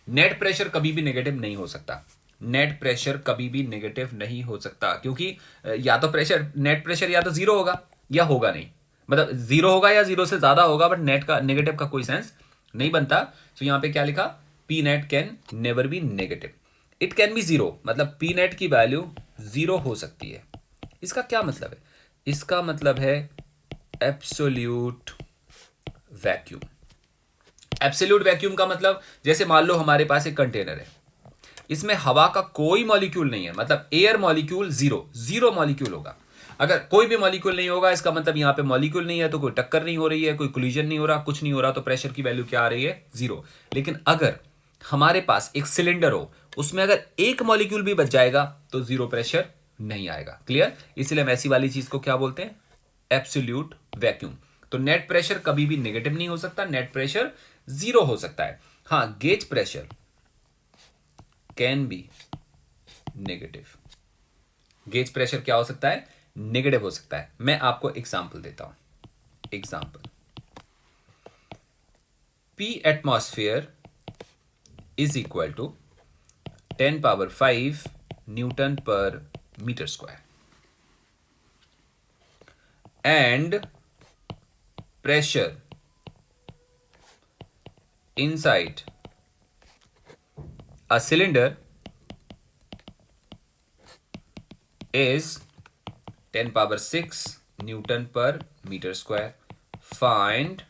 Net pressure कभी भी नेगेटिव नहीं हो सकता, नेट प्रेशर कभी भी नेगेटिव नहीं हो सकता, क्योंकि या तो प्रेशर, नेट प्रेशर या तो जीरो होगा या होगा नहीं, मतलब जीरो होगा या जीरो से ज्यादा होगा, बट नेट का नेगेटिव का कोई सेंस नहीं बनता। तो यहां पे क्या लिखा, P net can never be negative, it can be zero, मतलब P नेट की वैल्यू जीरो हो सकती है। इसका क्या मतलब है, इसका मतलब है एब्सोल्यूट वैक्यूम। एब्सोल्यूट वैक्यूम का मतलब, जैसे मान लो हमारे पास एक कंटेनर है, इसमें हवा का कोई मॉलिक्यूल नहीं है, मतलब air molecule zero, zero molecule होगा। अगर कोई भी मॉलिक्यूल नहीं होगा, इसका मतलब यहाँ पे मॉलिक्यूल नहीं है, तो कोई टक्कर नहीं हो रही है, कोई कोलिजन नहीं हो रहा, कुछ नहीं हो रहा, तो प्रेशर की वैल्यू क्या आ रही है? 0। लेकिन अगर हमारे पास एक सिलेंडर हो, उसमें अगर एक मॉलिक्यूल भी बच जाएगा तो 0 प्रेशर नहीं आएगा। क्लियर? इसलिए हम ऐसी वाली चीज को क्या बोलते हैं? Absolute vacuum. तो नेट प्रेशर कभी भी नेगेटिव नहीं हो सकता, नेट प्रेशर 0 हो सकता है। हाँ, gauge pressure can be negative. Gauge pressure क्या हो सकता है? नेगेटिव हो सकता है। मैं आपको एग्जांपल देता हूं। Example, P atmosphere is equal to 10 power 5 newton पर metre square and pressure inside a cylinder is 10 power 6 newton पर मीटर स्क्वायर। फाइंड,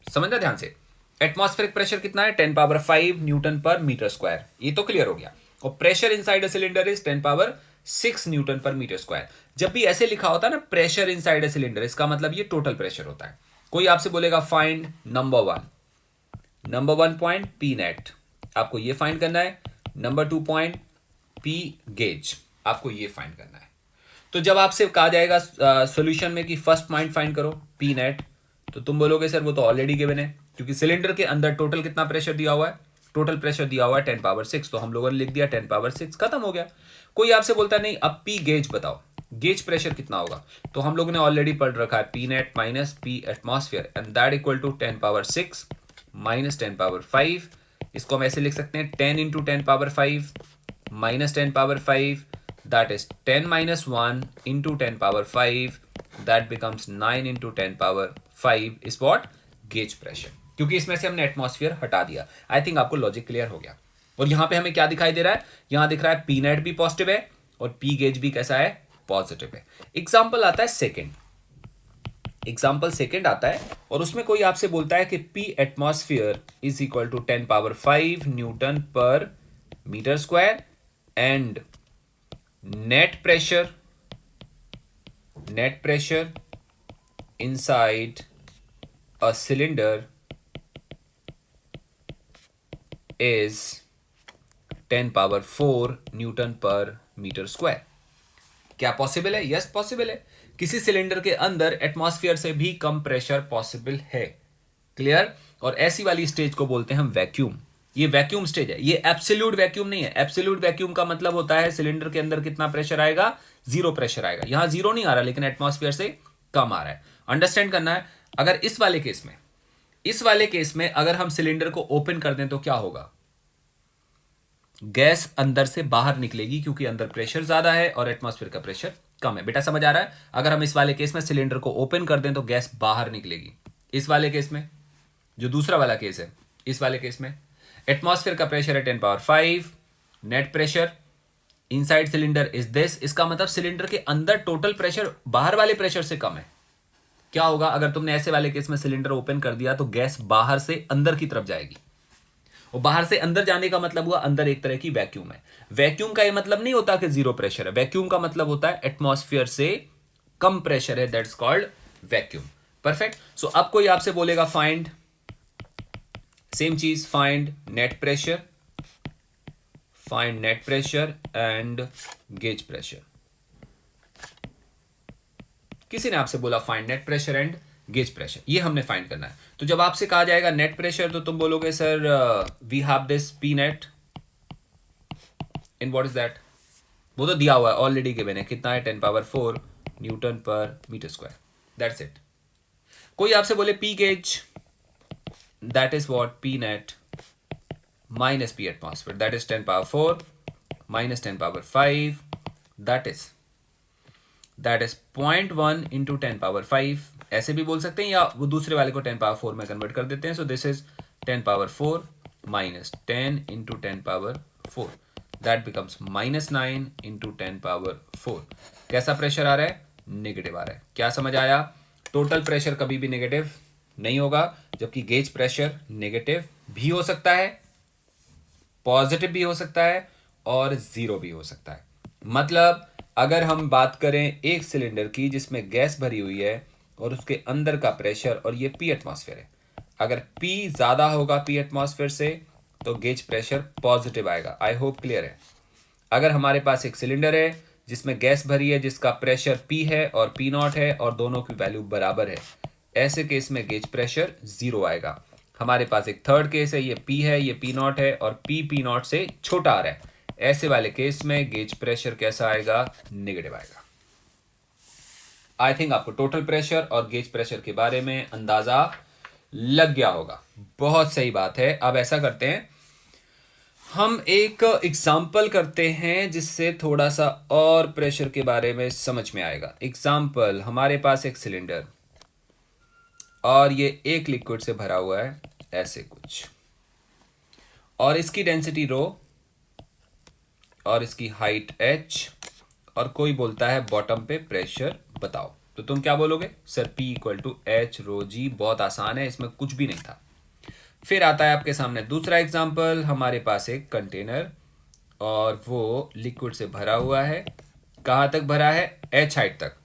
समझना ध्यान से, एटमॉस्फेरिक प्रेशर कितना है? 10 पावर 5 न्यूटन पर मीटर स्क्वायर। ये तो क्लियर हो गया। और pressure inside a cylinder is 10 power 6 newton पर मीटर स्क्वायर। जब भी ऐसे लिखा होता है ना, प्रेशर इनसाइड अ सिलेंडर, इसका मतलब ये टोटल प्रेशर होता है। कोई आपसे बोलेगा find number 1 point P net, आपको ये फाइंड करना है। नंबर 2 पॉइंट पी गेज, आपको ये फाइंड करना है। तो जब आपसे कहा जाएगा सॉल्यूशन में कि फर्स्ट पॉइंट फाइंड करो पी नेट, तो तुम बोलोगे सर वो तो ऑलरेडी गिवन है, क्योंकि सिलेंडर के अंदर टोटल कितना प्रेशर दिया हुआ है? टोटल प्रेशर दिया हुआ है 10 पावर 6, तो हम लोगों ने लिख दिया 10 पावर 6, खत्म हो गया। कोई आपसे बोलता नहीं अब पी गेज बताओ, गेज प्रेशर कितना होगा? तो हम लोगों ने ऑलरेडी पढ़ रखा है P net minus P atmosphere and that equal to 10 power 6 minus 10 power 5। इसको हम ऐसे लिख सकते हैं 10 into 10 power 5 minus 10 power 5, that is 10 minus 1 into 10 power 5, that becomes 9 into 10 power 5 is what? Gauge pressure. क्योंकि इसमें से हमने एटमॉस्फेयर हटा दिया। आई थिंक आपको लॉजिक क्लियर हो गया। और यहां पे हमें क्या दिखाई दे रहा है? यहां दिख रहा है पी नेट भी पॉजिटिव है और पी गेज भी कैसा है? पॉजिटिव है। एग्जाम्पल आता है सेकेंड, एग्जाम्पल सेकेंड आता है और उसमें कोई आपसे बोलता है कि P atmosphere is equal to 10 power 5 newton पर metre square and net pressure inside a cylinder is 10 power 4 newton पर मीटर स्क्वायर। क्या पॉसिबल है? यस पॉसिबल है। किसी सिलेंडर के अंदर एटमॉस्फेयर से भी कम प्रेशर पॉसिबल है। क्लियर? और ऐसी वाली स्टेज को बोलते हैं हम वैक्यूम। ये वैक्यूम स्टेज है, ये एब्सोल्यूट वैक्यूम नहीं है। एब्सोल्यूट वैक्यूम का मतलब होता है सिलेंडर के अंदर कितना प्रेशर आएगा? 0 प्रेशर आएगा। यहां 0 नहीं आ रहा, लेकिन एटमॉस्फेयर से कम आ रहा है। अंडरस्टैंड करना है। अगर इस वाले केस में अगर हम सिलेंडर को ओपन कर दें तो क्या होगा? गैस अंदर से बाहर निकलेगी, क्योंकि अंदर प्रेशर ज्यादा है और एटमॉस्फेयर का प्रेशर कम है। बेटा समझ आ रहा है? अगर हम इस वाले केस में सिलेंडर को ओपन कर दें तो गैस बाहर निकलेगी। इस वाले केस में, जो दूसरा वाला केस है, इस वाले केस में एटमॉस्फेयर का प्रेशर है 10 power 5, net pressure inside cylinder is this. इसका मतलब सिलेंडर के अंदर टोटल प्रेशर बाहर वाले प्रेशर से कम है। क्या होगा अगर तुमने ऐसे वाले केस में सिलेंडर ओपन कर दिया? तो गैस बाहर से अंदर की तरफ जाएगी। और बाहर से अंदर जाने का मतलब हुआ अंदर एक तरह की वैक्यूम है। वैक्यूम का ये मतलब नहीं होता कि 0 प्रेशर है। वैक्यूम का मतलब होता है एटमॉस्फेयर से कम प्रेशर है, दैट्स कॉल्ड वैक्यूम। परफेक्ट। सो अब कोई आपसे बोलेगा फाइंड, सेम चीज, find net pressure and gauge pressure. किसी ने आपसे बोला find net pressure and gauge pressure, ये हमने फाइंड करना है। तो जब आपसे कहा जाएगा नेट प्रेशर, तो तुम बोलोगे sir we have this P net in what is that? वो तो दिया हुआ है, ऑलरेडी गिवन है। कितना है? 10 पावर 4 न्यूटन पर मीटर स्क्वायर, दैट्स इट। कोई आपसे बोले P gauge, that is what? P net minus P atmosphere, that is 10 power 4 minus 10 power 5, that is 0.1 into 10 power 5। ऐसे भी बोल सकते हैं, या वो दूसरे वाले को 10 पावर 4 में कन्वर्ट कर देते हैं। So this is 10 power 4 minus 10 into 10 power 4, that becomes -9 into 10 power 4। कैसा प्रेशर आ रहा है? नेगेटिव आ रहा है। क्या समझ आया? टोटल प्रेशर कभी भी नेगेटिव नहीं होगा, जबकि गेज प्रेशर नेगेटिव भी हो सकता है, पॉजिटिव भी हो सकता है और 0 भी हो सकता है। मतलब अगर हम बात करें एक सिलेंडर की जिसमें गैस भरी हुई है और उसके अंदर का प्रेशर, और ये P एटमॉस्फेयर है, अगर P ज़्यादा होगा P एटमॉस्फेयर से तो गेज प्रेशर पॉजिटिव आएगा। आई होप क्लियर है। अगर हमारे पास एक सिलेंडर है जिसमें गैस भरी है जिसका प्रेशर P है और P नॉट है और दोनों की वैल्यू बराबर है, ऐसे केस में गेज प्रेशर 0 आएगा। हमारे पास एक थर्ड केस है, ये P है, ये P नॉट है और P नॉट से छोटा आ रहा है, ऐसे वाले केस में गेज प्रेशर कैसा आएगा? नेगेटिव आएगा। आई थिंक आपको टोटल प्रेशर और गेज प्रेशर के बारे में अंदाजा लग गया होगा। बहुत सही बात है। अब ऐसा करते हैं, हम एक एग्जाम्पल करते हैं जिससे थोड़ा सा और प्रेशर के बारे में समझ में आएगा। एग्जाम्पल, हमारे पास एक सिलेंडर और ये एक लिक्विड से भरा हुआ है ऐसे कुछ, और इसकी डेंसिटी रो और इसकी हाइट h, और कोई बोलता है बॉटम पे प्रेशर बताओ, तो तुम क्या बोलोगे? Sir P equal to H rho g. बहुत आसान है, इसमें कुछ भी नहीं था। फिर आता है आपके सामने दूसरा एग्जाम्पल, हमारे पास एक कंटेनर और वो लिक्विड से भरा हुआ है। कहाँ तक भरा है? h हाइट तक।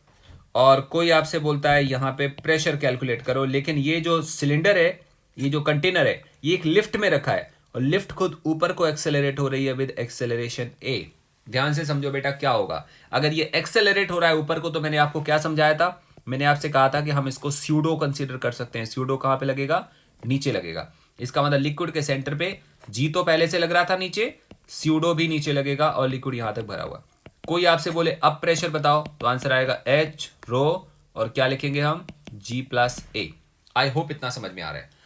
और कोई आपसे बोलता है यहाँ पे प्रेशर कैलकुलेट करो, लेकिन ये जो सिलेंडर है, ये जो कंटेनर है, ये एक लिफ्ट में रखा है और लिफ्ट खुद ऊपर को एक्सेलरेट हो रही है विद एक्सेलरेशन a। ध्यान से समझो बेटा क्या होगा। अगर ये एक्सेलरेट हो रहा है ऊपर को, तो मैंने आपको क्या समझाया था? मैंने आपसे कहा था कि हम इसको स्यूडो कंसीडर कर सकते हैं। स्यूडो कहाँ पे लगेगा? नीचे लगेगा। इसका मतलब लिक्विड के सेंटर पे जी तो पहले से लग रहा था नीचे, स्यूडो भी नीचे लगेगा और लिक्विड यहां तक भरा हुआ। कोई आपसे बोले अब प्रेशर बताओ, तो आंसर आएगा एच रो, और क्या लिखेंगे हम? जी प्लस ए। आई होप इतना समझ में आ रहा है।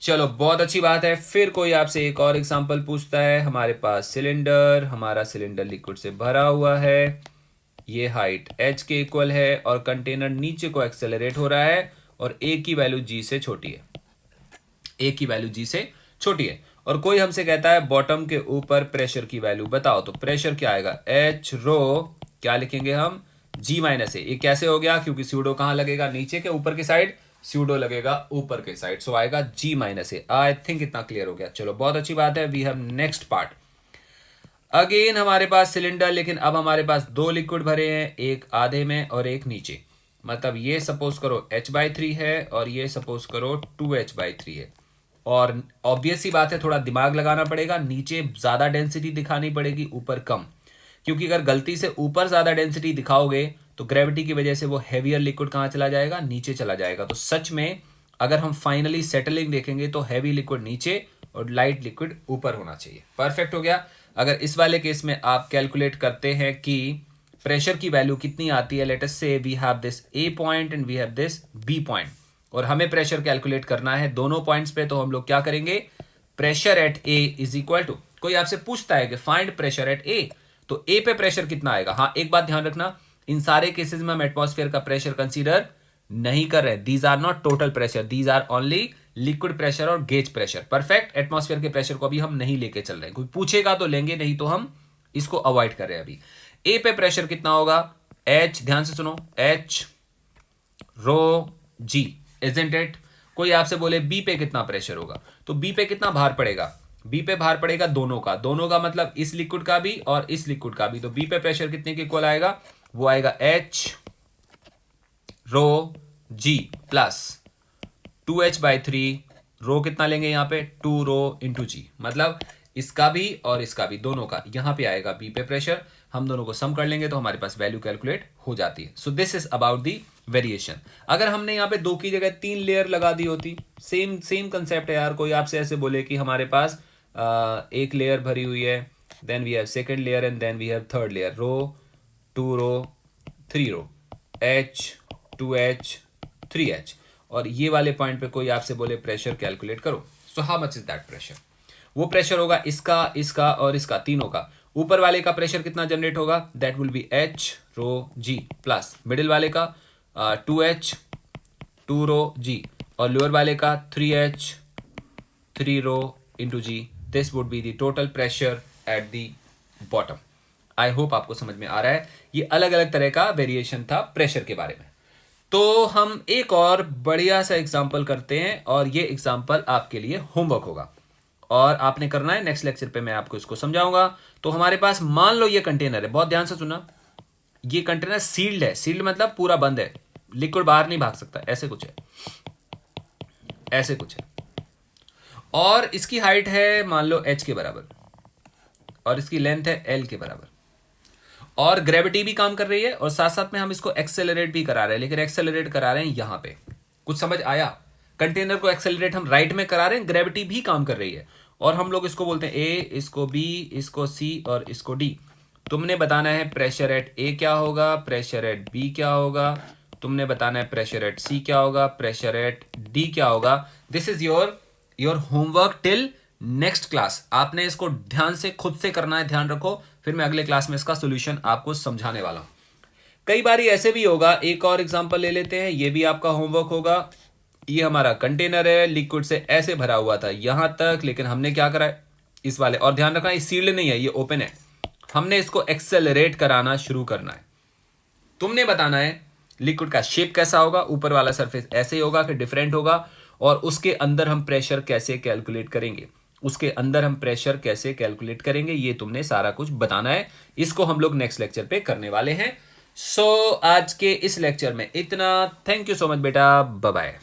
चलो बहुत अच्छी बात है। फिर कोई आपसे एक और एग्जांपल पूछता है, हमारे पास सिलेंडर, हमारा सिलेंडर लिक्विड से भरा हुआ है, ये हाइट h के इक्वल है और कंटेनर नीचे को एक्सेलरेट हो रहा है और a की वैल्यू g से छोटी है, a की वैल्यू g से छोटी है। और कोई हमसे कहता है बॉटम के ऊपर प्रेशर की वैल्यू बताओ, तो प्रेशर क्या आएगा? h रो, क्या लिखेंगे हम? g माइनस ए। ये कैसे हो गया? क्योंकि स्यूडो कहाँ लगेगा? नीचे के ऊपर की साइड, स्यूडो लगेगा ऊपर के साइड, सो आएगा g minus a. I think इतना क्लियर हो गया। चलो बहुत अच्छी बात है। We have next part. Again हमारे पास सिलेंडर, लेकिन अब हमारे पास दो लिक्विड भरे हैं, एक आधे में और एक नीचे। मतलब ये सपोज करो h/3 है और ये सपोज करो 2h/3 है। और ऑब्वियस ही बात है, थोड़ा दिमाग लगाना पड़ेगा, नीचे ज़्यादा डेंसिटी दिखानी पड़ेगी, ऊपर कम। क्योंकि अगर गलती से ऊपर ज़्यादा डेंसिटी दिखाओगे तो ग्रेविटी की वजह से वो हैवियर लिक्विड कहाँ चला जाएगा? नीचे चला जाएगा। तो सच में अगर हम फाइनली सेटलिंग देखेंगे तो हैवी लिक्विड नीचे और लाइट लिक्विड ऊपर होना चाहिए। परफेक्ट हो गया। अगर इस वाले केस में आप कैलकुलेट करते हैं कि प्रेशर की वैल्यू कितनी आती है, let us say we have this A point and we have this B point, और हमें प्रेशर कैलकुलेट करना है दोनों पॉइंट्स पे, तो हम लोग क्या करेंगे? Pressure at A is equal to, कोई आपसे पूछता है कि फाइंड प्रेशर एट ए, तो ए पे प्रेशर कितना आएगा? हाँ, एक बात ध्यान रखना, इन सारे केसेस में हम एटमॉस्फेयर का प्रेशर कंसीडर नहीं कर रहे। These are not total pressure, these are only liquid pressure और गेज प्रेशर। परफेक्ट। एटमॉस्फेयर के प्रेशर को अभी हम नहीं लेके चल रहे हैं, कोई पूछेगा तो लेंगे, नहीं तो हम इसको अवॉइड कर रहे हैं। अभी ए पे प्रेशर कितना होगा? एच, ध्यान से सुनो, h rho g, isn't it? कोई आपसे बोले बी पे कितना प्रेशर होगा, तो बी पे कितना भार पड़ेगा? बी पे भार पड़ेगा दोनों का, दोनों का मतलब इस लिक्विड का भी और इस लिक्विड का भी। तो बी पे प्रेशर कितने के इक्वल आएगा? वो आएगा H rho G plus 2h/3। रो कितना लेंगे यहाँ पे? 2 रो इंटू जी, मतलब इसका भी और इसका भी, दोनों का। यहाँ पे आएगा बी पे प्रेशर, हम दोनों को सम कर लेंगे तो हमारे पास वैल्यू कैलकुलेट हो जाती है। So this is about the variation. अगर हमने यहाँ पे 2 की जगह 3 लेयर लगा दी होती, सेम सेम कंसेप्ट है यार। कोई आपसे ऐसे बोले कि हमारे पास एक लेयर भरी हुई है, then we have second layer and then we have third layer, rho 2 rho 3 rho, h 2h 3h, और ये वाले पॉइंट पे कोई आपसे बोले प्रेशर कैलकुलेट करो, so how much is that pressure? वो प्रेशर होगा इसका, इसका और इसका, तीनों का। ऊपर वाले का प्रेशर कितना जनरेट होगा? That will be H rho G plus middle वाले का 2h 2 रो जी, और लोअर वाले का 3h 3 rho into ji. This would be the total pressure at the bottom. I hope आपको समझ में आ रहा है। ये अलग अलग तरह का वेरिएशन था प्रेशर के बारे में। तो हम एक और बढ़िया सा एग्जाम्पल करते हैं, और ये एग्जाम्पल आपके लिए होमवर्क होगा और आपने करना है। नेक्स्ट लेक्चर पे मैं आपको इसको समझाऊंगा। तो हमारे पास मान लो ये कंटेनर है, बहुत ध्यान से सुना, ये कंटेनर सील्ड है, सील्ड मतलब पूरा बंद है, लिक्विड बाहर नहीं भाग सकता, ऐसे कुछ है, ऐसे कुछ है। और इसकी हाइट है मान लो h के बराबर और इसकी लेंथ है l के बराबर, और ग्रेविटी भी काम कर रही है और साथ साथ में हम इसको एक्सेलरेट भी करा रहे हैं, लेकिन एक्सेलरेट करा रहे हैं यहां पे। कुछ समझ आया? कंटेनर को एक्सेलरेट हम राइट में करा रहे हैं, ग्रेविटी भी काम कर रही है, और हम लोग इसको बोलते हैं ए, इसको बी, इसको सी और इसको डी। तुमने बताना है प्रेशर एट ए क्या होगा, प्रेशर एट बी क्या होगा, तुमने बताना है प्रेशर एट सी क्या होगा, प्रेशर एट डी क्या होगा। This is your homework till next class. आपने इसको ध्यान से खुद से करना है, ध्यान रखो, फिर मैं अगले क्लास में इसका सोल्यूशन आपको समझाने वाला हूं। कई बार ऐसे भी होगा, एक और एग्जांपल ले लेते हैं, ये भी आपका होमवर्क होगा। ये हमारा कंटेनर है, लिक्विड से ऐसे भरा हुआ था यहां तक, लेकिन हमने क्या करा है इस वाले, और ध्यान रखना ये सील्ड नहीं है, ये ओपन है, हमने इसको एक्सेलरेट कराना शुरू करना है। तुमने बताना है लिक्विड का शेप कैसा होगा, ऊपर वाला सरफेस ऐसे ही होगा कि डिफरेंट होगा, और उसके अंदर हम प्रेशर कैसे कैलकुलेट करेंगे, उसके अंदर हम प्रेशर कैसे कैलकुलेट करेंगे, ये तुमने सारा कुछ बताना है। इसको हम लोग नेक्स्ट लेक्चर पे करने वाले हैं। सो आज के इस लेक्चर में इतना। थैंक यू सो मच बेटा, बाय बाय।